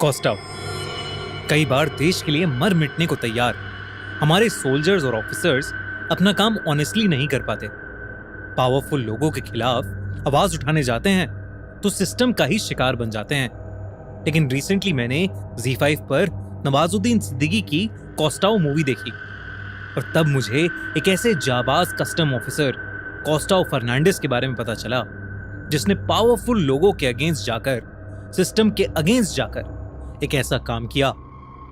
कॉस्टाव कई बार देश के लिए मर मिटने को तैयार हमारे सोल्जर्स और ऑफिसर्स अपना काम ऑनेस्टली नहीं कर पाते। पावरफुल लोगों के खिलाफ आवाज उठाने जाते हैं तो सिस्टम का ही शिकार बन जाते हैं। लेकिन रिसेंटली मैंने Z5 पर नवाजुद्दीन सिद्दीकी की कॉस्टाव मूवी देखी और तब मुझे एक ऐसे जाबाज कस्टम ऑफिसर कॉस्टाव फर्नांडिस के बारे में पता चला जिसने पावरफुल लोगों के अगेंस्ट जाकर, सिस्टम के अगेंस्ट जाकर एक ऐसा काम किया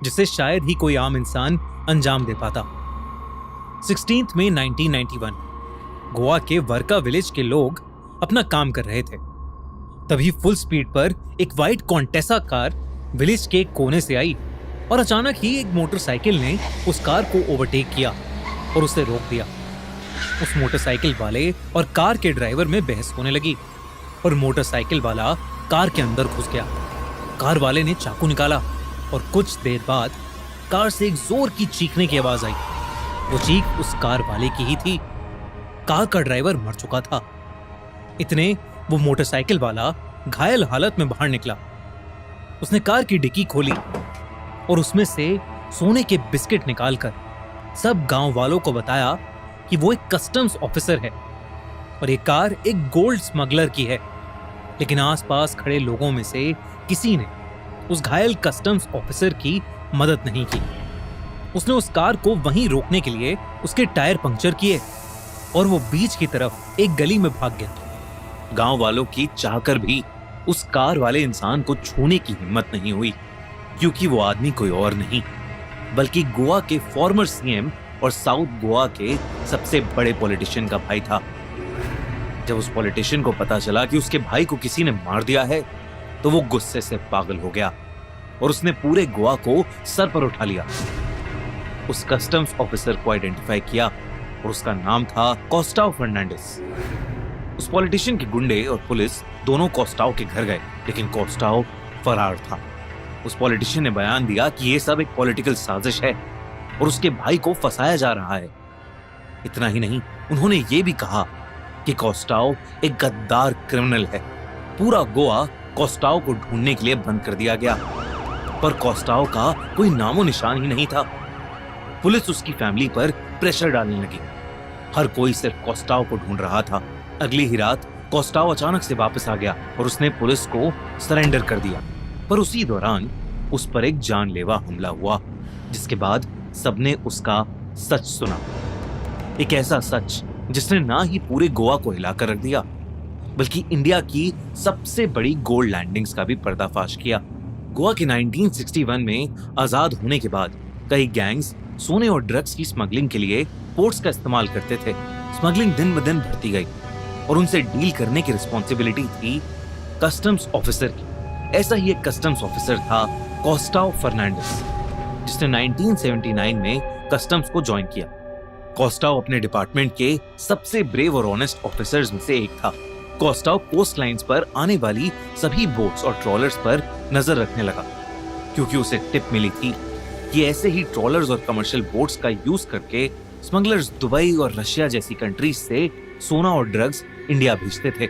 जिसे शायद ही कोई आम इंसान अंजाम दे पाता। 16 मई 1991 गोवा के वर्का विलेज के लोग अपना काम कर रहे थे। तभी फुल स्पीड पर एक व्हाइट कॉन्टेसा कार विलेज के एक कोने से आई और अचानक ही एक मोटरसाइकिल ने उस कार को ओवरटेक किया और उसे रोक दिया। उस मोटरसाइकिल वाले और कार के ड्राइवर में बहस होने लगी और मोटरसाइकिल वाला कार के अंदर घुस गया। कार वाले ने चाकू निकाला और कुछ देर बाद कार से एक जोर की चीखने की आवाज आई। वो चीख उस कार वाले की ही थी। कार का ड्राइवर मर चुका था। इतने वो मोटरसाइकिल वाला घायल हालत में बाहर निकला। उसने कार की डिक्की खोली और उसमें से सोने के बिस्किट निकालकर सब गांव वालों को बताया कि वो एक कस्टम्स ऑफिसर है और ये कार एक गोल्ड स्मगलर की है। लेकिन आसपास खड़े लोगों में से किसी ने उस घायल कस्टम्स ऑफिसर की मदद नहीं की। उसने उस कार को वहीं रोकने के लिए उसके टायर पंक्चर किए और वो बीच की तरफ एक गली में भाग गया। गांव वालों की चाहकर भी उस कार वाले इंसान को छूने की हिम्मत नहीं हुई, क्योंकि वो आदमी कोई और नहीं बल्कि गोवा के फॉर्मर सीएम और साउथ गोवा के सबसे बड़े पॉलिटिशियन का भाई था। जब उस पॉलिटिशियन को पता चला कि उसके भाई को किसी ने मार दिया है तो वो गुस्से से पागल हो गया और उसने पूरे गोवा को सर पर उठा लिया। उस कस्टम्स ऑफिसर को आइडेंटिफाई किया और उसका नाम था कॉस्टाव फर्नांडिस। उस पॉलिटिशियन के गुंडे और पुलिस दोनों कॉस्टाव के घर गए, लेकिन कॉस्टाव फरार था। उस पॉलिटिशियन ने बयान दिया कि ये सब एक पॉलिटिकल साजिश है और उसके भाई को फंसाया जा रहा है। इतना ही नहीं, उन्होंने ये भी कहा कि कॉस्टाव एक गद्दार क्रिमिनल है। पूरा गोवा कॉस्टाव को ढूंढने के लिए बंद कर दिया गया, पर कॉस्टाव का कोई नामो निशान ही नहीं था। पुलिस उसकी फैमिली पर प्रेशर डालने लगी। हर कोई सिर्फ कॉस्टाव को ढूंढ रहा था। अगली ही रात कॉस्टाव अचानक से वापस आ गया और उसने पुलिस को सरेंडर कर दिया। पर उसी दौरान उस पर एक जानलेवा हमला हुआ, जिसके बाद सबने उसका सच सुना। एक ऐसा सच जिसने ना ही पूरे गोवा को हिलाकर रख दिया, बल्कि इंडिया की सबसे बड़ी गोल्ड लैंडिंग्स का भी पर्दाफाश किया। गोवा के 1961 में आजाद होने के बाद कई गैंग्स सोने और ड्रग्स की स्मगलिंग के लिए पोर्ट्स का इस्तेमाल करते थे। स्मगलिंग दिन ब दिन बढ़ती गई और उनसे डील करने की रिस्पॉन्सिबिलिटी थी कस्टम्स ऑफिसर की। ऐसा ही एक कस्टम्स ऑफिसर था कॉस्टाव फर्नांडिस, जिसने 1979 में कस्टम्स को ज्वाइन किया। कॉस्टाव अपने डिपार्टमेंट के सबसे ब्रेव और ऑनेस्ट ऑफिसर्स में से एक था। कॉस्टाव कोस्ट लाइंस पर आने वाली सभी बोट्स और ट्रॉलर्स पर नजर रखने लगा, क्योंकि उसे टिप मिली थी कि ऐसे ही ट्रॉलर्स और कमर्शियल बोट्स का यूज करके स्मगलर्स दुबई और रशिया जैसी कंट्रीज से सोना और ड्रग्स इंडिया भेजते थे।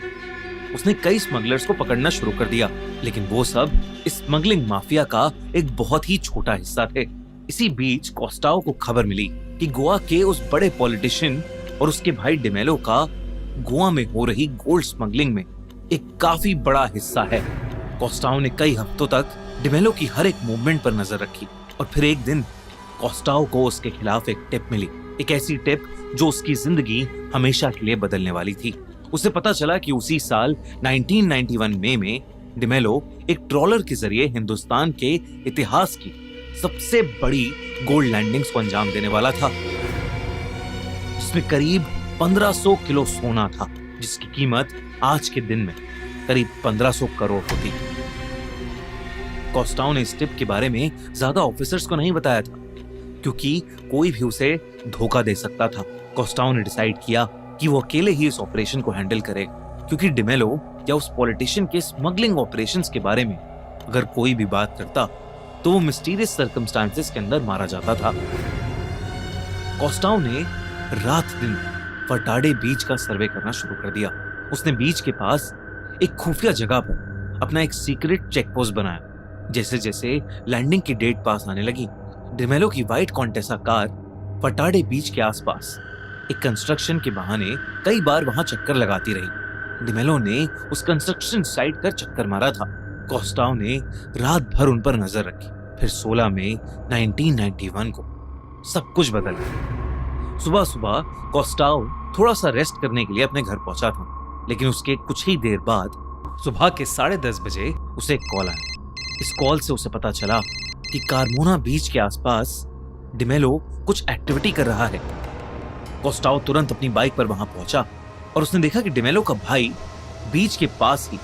उसने कई स्मगलर्स को पकड़ना शुरू कर दिया, लेकिन वो सब इस स्मगलिंग माफिया का एक बहुत ही छोटा हिस्सा थे। इसी बीच कॉस्टाव को खबर मिली कि गोवा के उस बड़े पॉलिटिशियन और उसके भाई डिमेलो का गोवा में हो रही गोल्ड स्मगलिंग में एक काफी बड़ा हिस्सा है। कॉस्टाव ने कई हफ्तों तक डिमेलो की हर एक मूवमेंट पर नजर रखी और फिर एक दिन कॉस्टाव को उसके खिलाफ एक टिप मिली, एक ऐसी टिप जो उसकी जिंदगी हमेशा के लिए बदलने वाली थी। उसे पता चला कि उसी साल 1991 मई में डिमेलो एक ट्रॉलर के जरिए हिंदुस्तान के इतिहास की सबसे बड़ी गोल्ड लैंडिंग्स को अंजाम देने वाला था, जिसमें करीब 1500 किलो सोना था, जिसकी कीमत आज के दिन में करीब 1500 करोड़ होती। कॉस्टाव ने इस टिप के बारे में ज्यादा ऑफिसर्स को नहीं बताया था, क्योंकि कोई भी उसे धोखा दे सकता था। कॉस्टाव ने डिसाइड किया कि वो अकेले ही इस ऑपरेशन को हैंडल करे, क्योंकि डिमेलो या उस पॉलिटिशियन के स्मगलिंग ऑपरेशंस के बारे में अगर कोई भी बात करता तो वो मिस्टीरियस सर्कमस्टांसेस के अंदर मारा जाता था। कॉस्टाव ने रात दिन फटाडे बीच का सर्वे करना शुरू कर दिया। उसने बीच के पास एक खुफिया जगह पर अपना एक सीक्रेट चेक पोस्ट बनाया, जैसे जैसे लैंडिंग की डेट पास आने लगी, डिमेलो की व्हाइट कॉन्टेसा कार फटाडे बीच के आसपास एक कंस्ट्रक्शन के बहाने कई बार वहां चक्कर लगाती रही। डिमेलो ने उस कंस्ट्रक्शन साइट पर चक्कर मारा था। कोस्टाओ ने रात भर उन पर नजर रखी। फिर 16 मई 1991 को सब कुछ बदल गया। सुबह सुबह कोस्टाओ थोड़ा सा रेस्ट करने के लिए अपने घर पहुंचा था, लेकिन उसके कुछ ही देर बाद सुबह के 10:30 बजे उसे एक कॉल आया। इस कॉल से उसे पता चला कि कार्मोना बीच के आसपास डिमेलो कुछ एक्टिविटी कर रहा है। कोस्टाओ तुरंत अपनी बाइक पर वहां पहुंचा और उसने देखा कि डिमेलो का भाई बीच के पास ही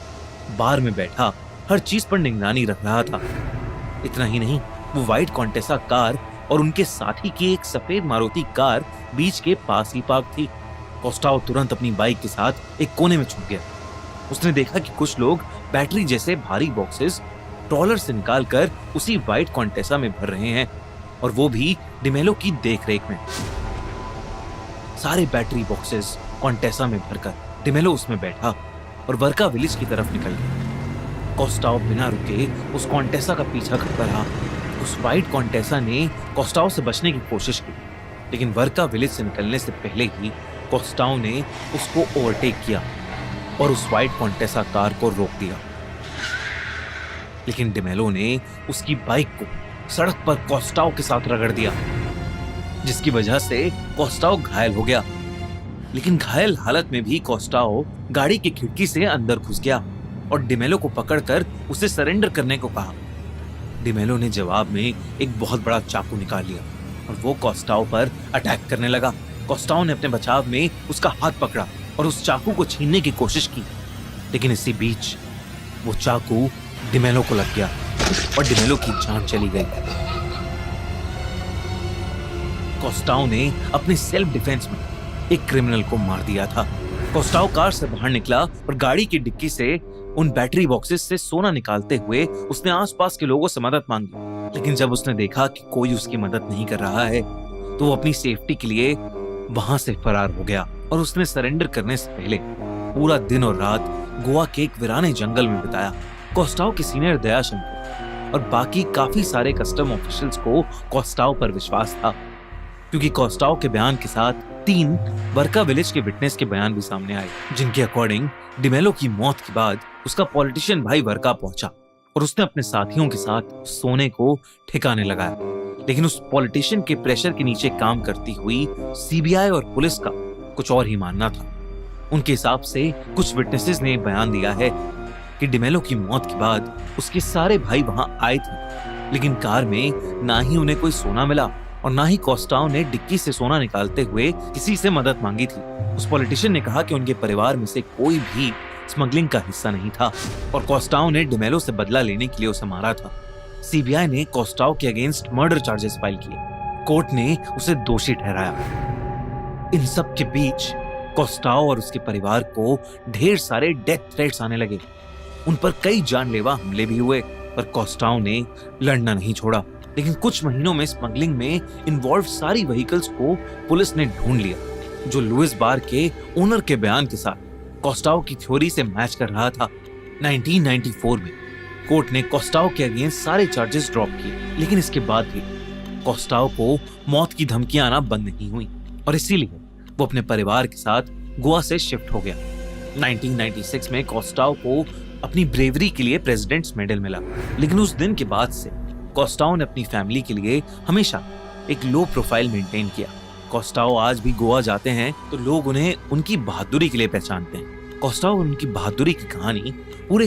बार में बैठा हर चीज पर निगरानी रख रहा था। इतना ही नहीं, वो व्हाइट कॉन्टेसा कार और उनके साथी की एक सफेद मारुति कार बीच के पास ही पार्क थी। कोस्टाओ तुरंत अपनी बाइक के साथ एक कोने में छुप गया। उसने देखा कि कुछ लोग बैटरी जैसे भारी बॉक्सेस ट्रॉलर से निकालकर उसी व्हाइट कॉन्टेसा में भर रहे हैं, और वो भी डिमेलो की देखरेख में। सारे बैटरी बॉक्सेस कॉन्टेसा में भरकर डिमेलो उसमें बैठा और वर्का विलेज की तरफ निकल गया। कोस्टाओ बिना रुके उस कॉन्टेसा का पीछा करता रहा। उस व्हाइट कॉन्टेसा ने कोस्टाओ से बचने की कोशिश की, लेकिन वर्का विलेज से निकलने से पहले ही कोस्टाओ ने उसको ओवरटेक किया और उस व्हाइट कॉन्टेसा कार को रोक दिया। लेकिन डिमेलो ने उसकी बाइक को सड़क पर कोस्टाओ के साथ रगड़ दिया, जिसकी वजह से कोस्टाओ घायल हो गया। लेकिन घायल हालत में भी कोस्टाओ गाड़ी की खिड़की से अंदर घुस गया और डिमेलो को पकड़कर उसे सरेंडर करने को कहा। डिमेलो ने जवाब में एक बहुत बड़ा चाकू निकाल लिया और वो कोस्टाओ पर अटैक करने लगा। कोस्टाओ ने अपने बचाव में उसका हाथ पकड़ा और उस चाकू को छीनने की कोशिश की, लेकिन इसी बीच वो चाकू डिमेलो को लग गया और डिमेलो की जान चली गई। कोस्टाओ ने अपने सेल्फ डिफेंस में एक क्रिमिनल को मार दिया था। कोस्टाओ कार से बाहर निकला और गाड़ी की डिक्की से उन बैटरी बॉक्सेस से सोना निकालते हुए उसने आसपास के लोगों से मदद मांगी। लेकिन जब उसने देखा कि कोई उसकी मदद नहीं कर रहा है, तो वो अपनी सेफ्टी के लिए वहां से फरार हो गया और उसने सरेंडर करने से पहले पूरा दिन और रात गोवा के एक वीराने जंगल में बिताया। कोस्टाओ के सीनियर दयाशंकर और बाकी काफी सारे कस्टम ऑफिशियल्स को कोस्टाओ पर विश्वास था, क्योंकि कोस्टाओ के बयान के साथ 3 वर्का विलेज के विटनेस के बयान भी सामने आए, जिनके अकॉर्डिंग डिमेलो की मौत के बाद उसका पॉलिटिशियन भाई वर्का पहुंचा और उसने अपने साथियों के साथ सोने को ठिकाने लगाया। लेकिन उस पॉलिटिशियन के प्रेशर के नीचे काम करती हुई सीबीआई और पुलिस का कुछ और ही मानना था। उनके हिसाब से कुछ विटनेसेस ने बयान दिया है कि डिमेलो की मौत के बाद उसके सारे भाई वहां आए थे, लेकिन कार में ना ही उन्हें कोई सोना मिला और ना ही कोस्टाओ ने डिक्की से सोना निकालते हुए किसी से मदद मांगी थी। उस पॉलिटिशियन ने कहा कि उनके परिवार में से कोई भी स्मगलिंग का हिस्सा नहीं था और कोस्टाओ ने डिमेलो से बदला लेने के लिए उसे मारा था। सीबीआई ने कोस्टाओ के अगेंस्ट मर्डर चार्जेस फाइल किए। कोर्ट ने उसे दोषी ठहराया। इन सब के बीच कोस्टाओ और उसके परिवार को ढेर सारे डेथ थ्रेट्स आने लगे। उन पर कई जानलेवा हमले भी हुए, पर कोस्टाओ ने लड़ना नहीं छोड़ा। लेकिन कुछ महीनों में स्मगलिंग में इन्वॉल्व सारी व्हीकल्स को पुलिस ने ढूंढ लिया, जो लुइस बार के ओनर के बयान के साथ कोस्टाओ की थ्योरी से मैच कर रहा था। 1994 में कोर्ट ने कोस्टाओ के अगेंस्ट सारे चार्जेस ड्रॉप किए, लेकिन इसके बाद भी कोस्टाओ को मौत की धमकियां आना बंद नहीं हुई और इसीलिए वो अपने परिवार के साथ गोवा से शिफ्ट हो गया। 1996 में कोस्टाओ को अपनी ब्रेवरी के लिए प्रेसिडेंट्स मेडल मिला, लेकिन उस दिन के बाद से कोस्टाओ ने अपनी फैमिली के लिए हमेशा एक लो प्रोफाइल मेंटेन किया। कोस्टाओ आज भी गोवा जाते हैं तो लोग उन्हें उनकी बहादुरी के लिए पहचानते हैं। कोस्टाओ और उनकी बहादुरी की कहानी पूरे